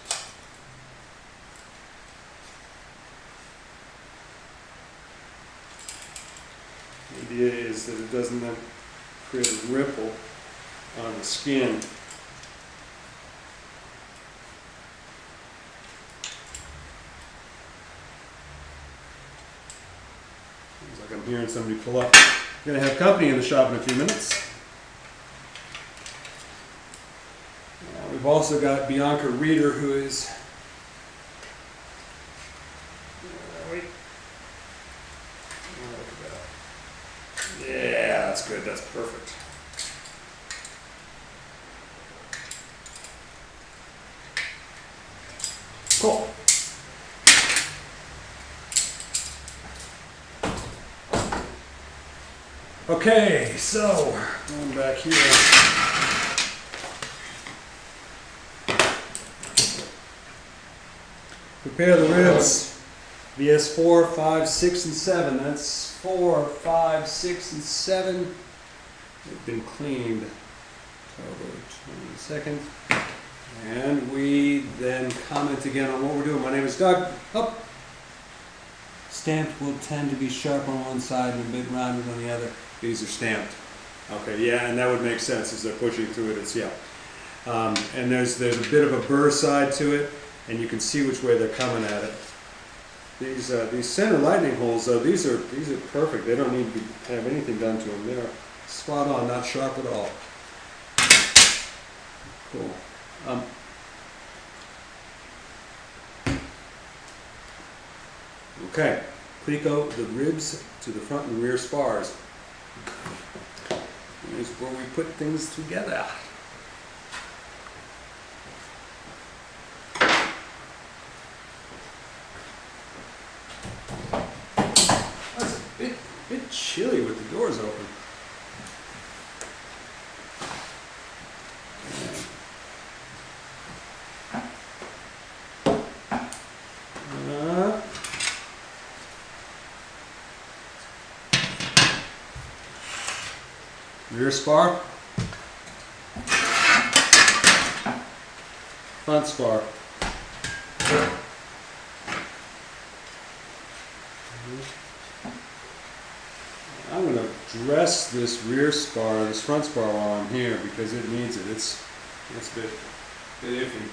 The idea is that it doesn't then create a ripple on the skin. I'm hearing somebody pull up. We're going to have company in the shop in a few minutes. We've also got Bianca Reeder, who is... wait. Yeah, that's good. That's perfect. Cool. Okay, so going back here. Prepare the ribs. VS 4, 5, 6, and 7. That's 4, 5, 6, and 7. They've been cleaned. October 22nd. And we then comment again on what we're doing. My name is Doug. Up. Stamped will tend to be sharp on one side and a bit rounded on the other. These are stamped. Okay, yeah, and that would make sense as they're pushing through it. It's yeah. And there's a bit of a burr side to it, and you can see which way they're coming at it. These center lightning holes, though, these are perfect. They don't need to have anything done to them. They're spot on, not sharp at all. Cool. Okay, cleco the ribs to the front and rear spars. Here's where we put things together. It's a bit chilly with the doors open. Rear spar, front spar. I'm going to dress this rear spar, this front spar while I'm here because it needs it. It's a bit iffy.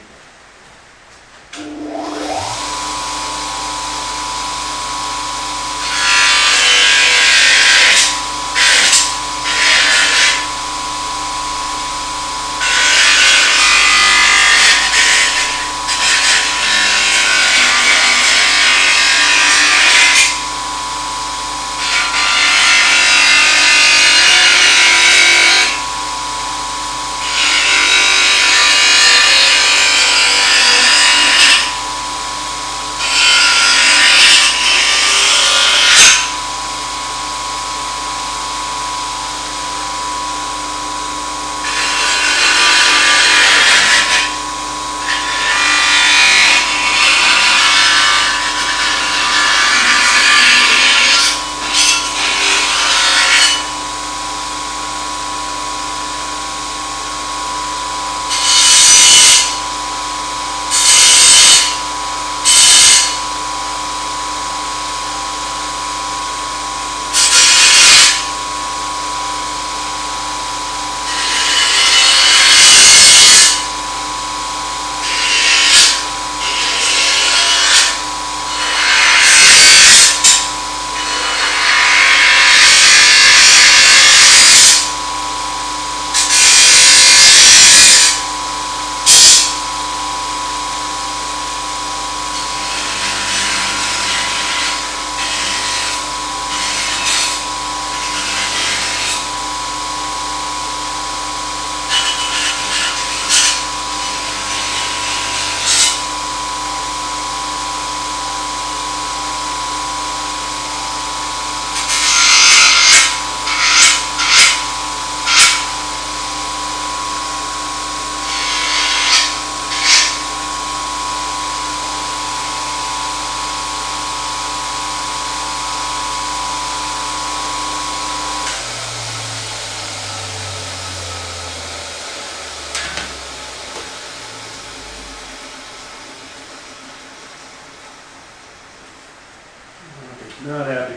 Not happy.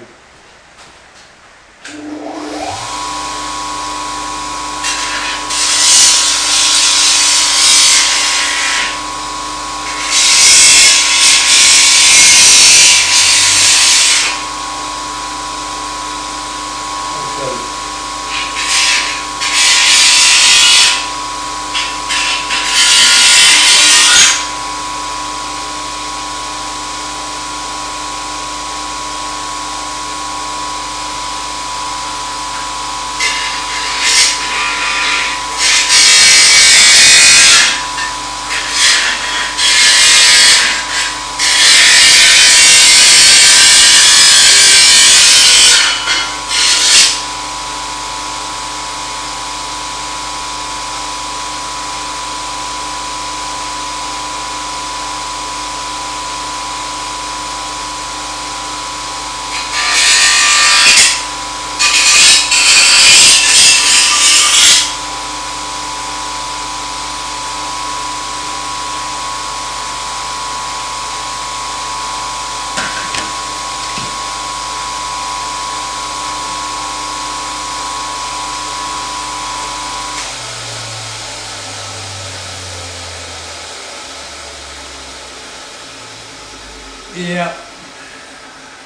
Yeah.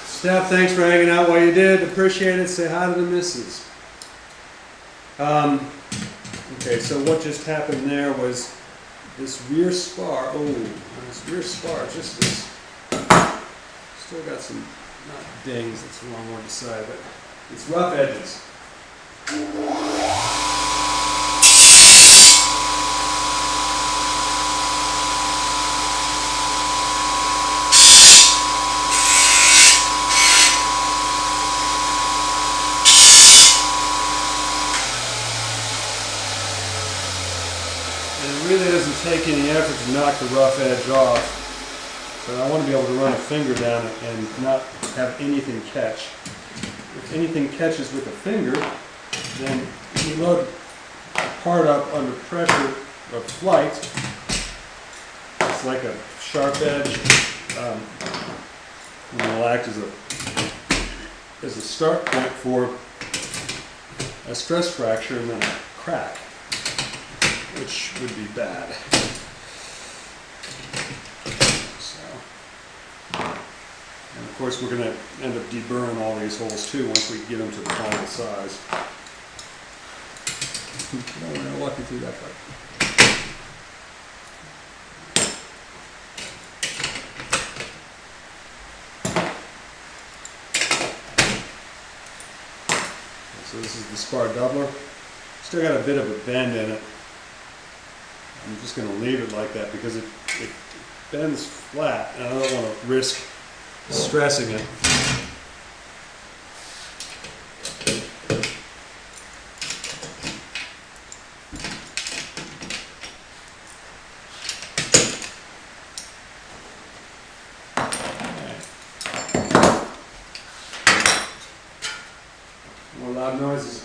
Steph, thanks for hanging out while you did. Appreciate it. Say hi to the missus. Okay, so what just happened there was this rear spar. Oh, this rear spar just is still got some, not dings, that's the wrong word to say, but it's rough edges. It really doesn't take any effort to knock the rough edge off, but I want to be able to run a finger down it and not have anything catch. If anything catches with a finger, then you load a part up under pressure of flight. It's like a sharp edge, and it'll act as a start point for a stress fracture and then a crack, which would be bad. So, and of course we're going to end up deburring all these holes too once we get them to the final size. No, we're not walking through that part. So this is the spar doubler. Still got a bit of a bend in it. I'm just going to leave it like that because it bends flat and I don't want to risk stressing it. More loud noises.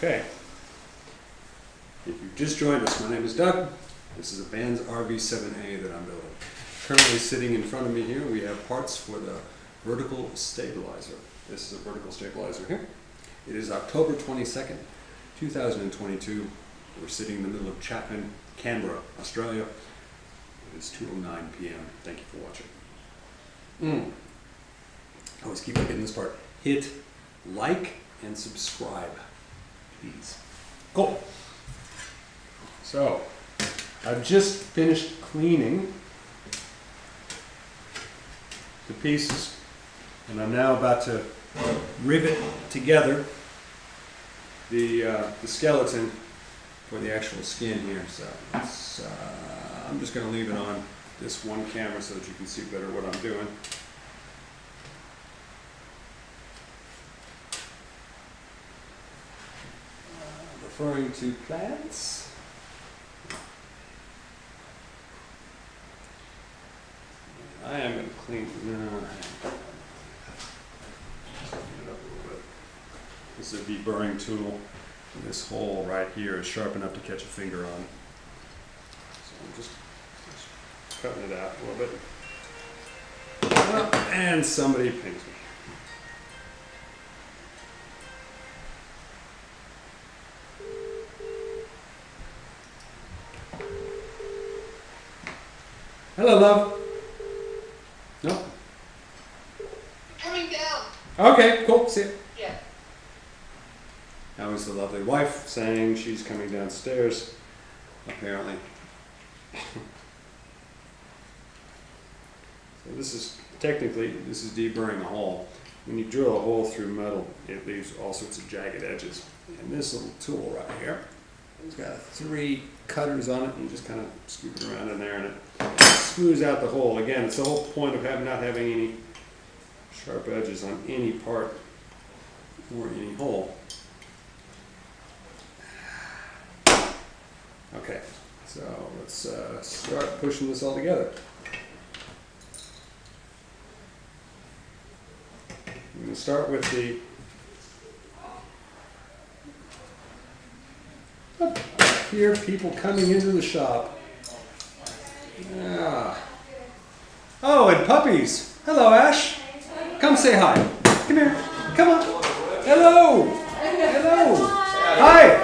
Okay. If you've just joined us, my name is Doug. This is a Vans RV7A that I'm building. Currently sitting in front of me here, we have parts for the vertical stabilizer. This is a vertical stabilizer here. It is October 22nd, 2022. We're sitting in the middle of Chapman, Canberra, Australia. It is 2:09 p.m. Thank you for watching. I always keep forgetting this part. Hit like and subscribe, please. Cool. So, I've just finished cleaning the pieces, and I'm now about to rivet together the skeleton for the actual skin here. So it's, I'm just going to leave it on this one camera so that you can see better what I'm doing. Referring to plants. I am going to clean. No, just clean it up a little bit. This is a deburring tool. And this hole right here is sharp enough to catch a finger on. So I'm just cutting it out a little bit. Oh, and somebody pings me. Hello, love. No? Coming down. Okay, cool. See you. Yeah. That was the lovely wife saying she's coming downstairs, apparently. So this is, technically, this is deburring a hole. When you drill a hole through metal, it leaves all sorts of jagged edges. And this little tool right here, it's got 3 cutters on it, and you just kind of scoop it around in there, and it smooths out the hole. Again, it's the whole point of not having any sharp edges on any part or any hole. Okay, so let's start pushing this all together. I'm going to start with the here, people coming into the shop. Yeah. Oh, and puppies. Hello, Ash. Come say hi. Come here. Come on. Hello. Hello. Hi.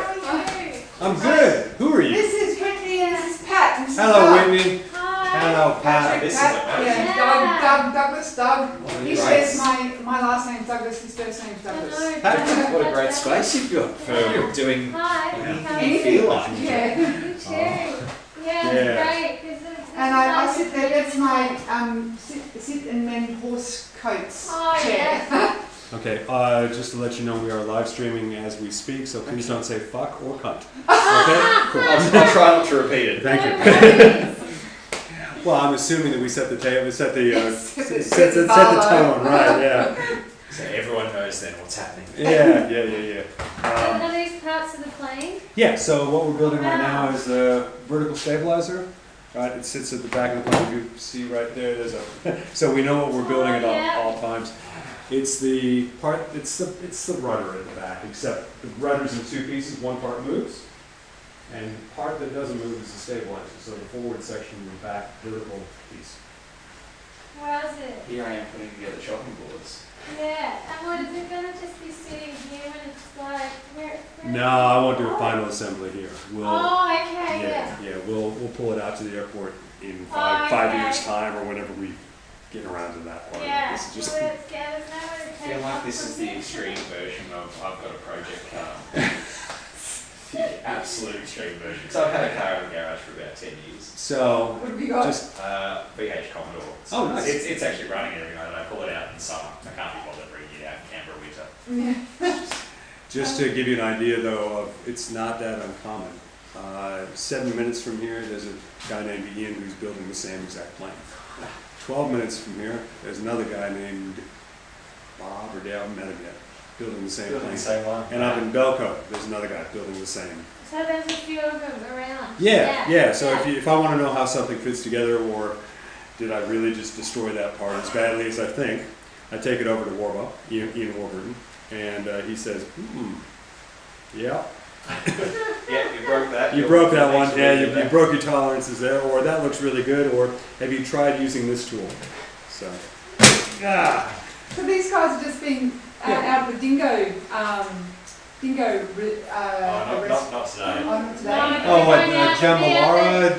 I'm good. Who are you? This is Whitney and this is Pat. And this is Hello, Doug. Whitney. Hello, Pat. Patrick, Pat, yeah, Douglas, Doug. He says my last name's Douglas, his first name's Douglas. Pat. What a great space you've got for doing Hi. anything you feel like. Yeah. You too. Yeah, Yeah. it's great. And I sit there, that's my sit and mend horse coats Oh, chair. yeah. Okay, just to let you know, we are live streaming as we speak, so please don't say fuck or cunt. Okay? Cool. I'll try not to repeat it. Thank you. Well, I'm assuming that we set the table, set the tone, right? Yeah. So everyone knows then what's happening. Yeah. Are these parts of the plane? Yeah. So what we're building right now is a vertical stabilizer. Right, it sits at the back of the plane. You see right there. There's a. So we know what we're building at all times. It's the part. It's the rudder at the back. Except the rudder's in 2 pieces. One part moves. And the part that doesn't move is the stabilizer, so the forward section and the back vertical piece. Where is it? Here I am putting together chopping boards. Yeah. And what is it gonna just be sitting here when it's like where? No, I won't do a final assembly here. We'll, Oh, okay, yeah. we'll pull it out to the airport in Oh, five okay. years' time or whenever we get around to that part. Yeah. This is just Well, it's, yeah, there's nowhere to I take feel like off this is from the here. extreme version of I've got a project car. The absolute extreme version. So I've had a car in the garage for about 10 years. so What have you got? just VH Commodore. Oh, nice. It's actually running every night and I pull it out in summer. I can't be bothered bringing it out in Canberra winter. just to give you an idea though of it's not that uncommon. 7 minutes from here, there's a guy named Ian who's building the same exact plane. 12 minutes from here, there's another guy named Bob or Dale, met him yet, building the same plane. Same one. And up in Belco, there's another guy building the same. So there's a few of them around. Yeah. So if I want to know how something fits together, or did I really just destroy that part as badly as I think, I take it over to Warbo, Ian Warburton, and he says, Yeah. Yeah, you broke that. You broke that one. Yeah, you broke your tolerances there. Or that looks really good. Or have you tried using this tool? So. Ah. So these guys are just being out of the dingo, Oh, not today. on today. No. Oh, what? Yeah, Jamalara?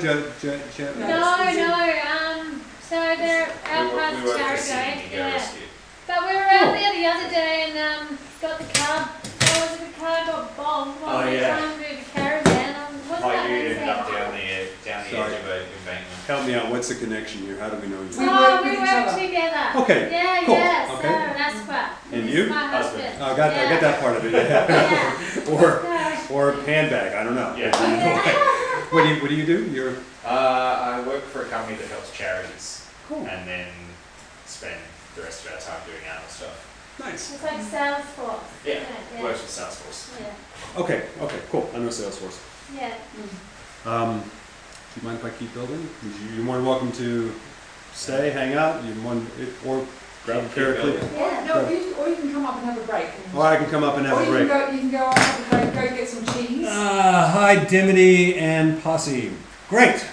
So they're out We past were Jericho. proceeding to go Yeah. rescue. But we were out there the other day and got the car. The car got bombed while Oh, we were yeah. trying to move the caravan. What's My that ute ended up Wednesday? down the Sorry. edge of an embankment. Help me out. What's the connection here? How do we know you? We work We with each work other. together. Okay, Yeah, cool, yeah. okay. Sarah, that's what. And This you? is my husband. Oh, I got that part of it. Yeah. Yeah. or handbag. I don't know. Yeah. What do you do? You're I work for a company that helps charities, cool. and then spend the rest of our time doing other stuff. Nice. It's like Salesforce. Yeah, Yeah. works with Salesforce. Yeah. Okay, cool. I know Salesforce. Yeah. Do you mind if I keep building? You're more than welcome to stay, hang out. Or grab a pair of clippers. Yeah. No, or you can come up and have a break. Or I can come up and have Or a you break. can go up, have a break, go get some cheese. Hi, Dimity and Posse. Great.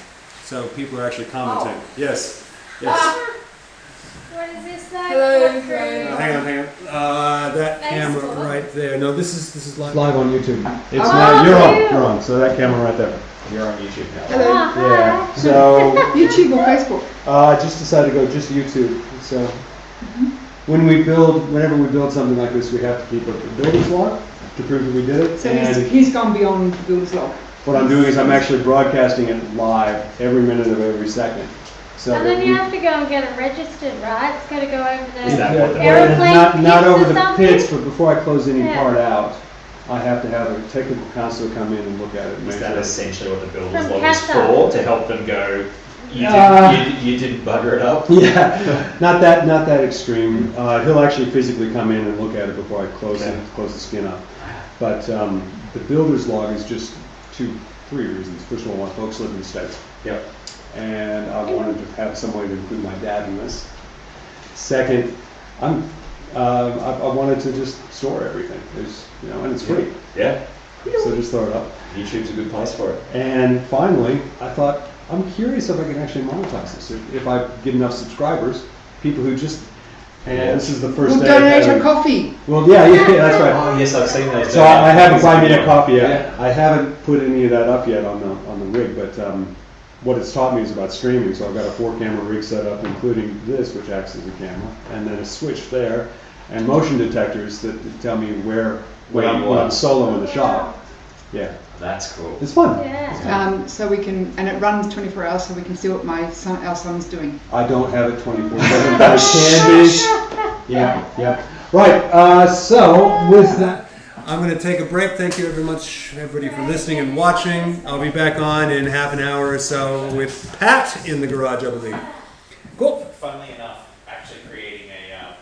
So people are actually commenting. Oh. Yes. What is this like? Hello, What crew? hello. Hang on. That camera Facebook. right there. No, this is live on YouTube. It's Oh, now you. you're on. So that camera right there. You're on YouTube now. Hello. Oh, hi. Yeah. So YouTube or Facebook? I just decided to go just YouTube. So whenever we build something like this, we have to keep a builder's log to prove that we did it. So and he's gone beyond the builder's log. what I'm doing is I'm actually broadcasting it live every minute of every second. So And that then you we- have to go and get it registered, right? It's got to go over the Is that what the- airplane not pits over or the something? pits, but before I close any Yeah. part out, I have to have a technical counselor come in and look at it. And Is make that sure. essentially what the builder's From log is Qatar. for? To help them go, Uh, you didn't bugger it up? Yeah, not that extreme. He'll actually physically come in and look at it before I close the skin up. But the builder's log is just three reasons. First of all, my folks live in the States. Yep. And I wanted to have some way to include my dad in this. Second, I wanted to just store everything. And it's free. Yeah. So just throw it up. YouTube's a good place for it. And finally, I thought, I'm curious if I can actually monetize this. If I get enough subscribers, people who just, and this is the first We'll day. I've donate had your it. coffee. Well, yeah, that's right. Oh yes, I've seen those. So I haven't buy me a copy yet. Yeah. I haven't put any of that up yet on the rig, but what it's taught me is about streaming. So I've got a 4-camera rig set up, including this, which acts as a camera, and then a switch there, and motion detectors that tell me when I'm solo in the shop. Yeah, That's cool. it's fun. Yeah. So we can, and it runs 24 hours, so we can see what our son's doing. I don't have it 24/7, but it can be. Yeah. Right. So with that, I'm going to take a break. Thank you very much, everybody, for listening and watching. I'll be back on in half an hour or so with Pat in the garage, I believe. Cool. Funnily enough, actually creating a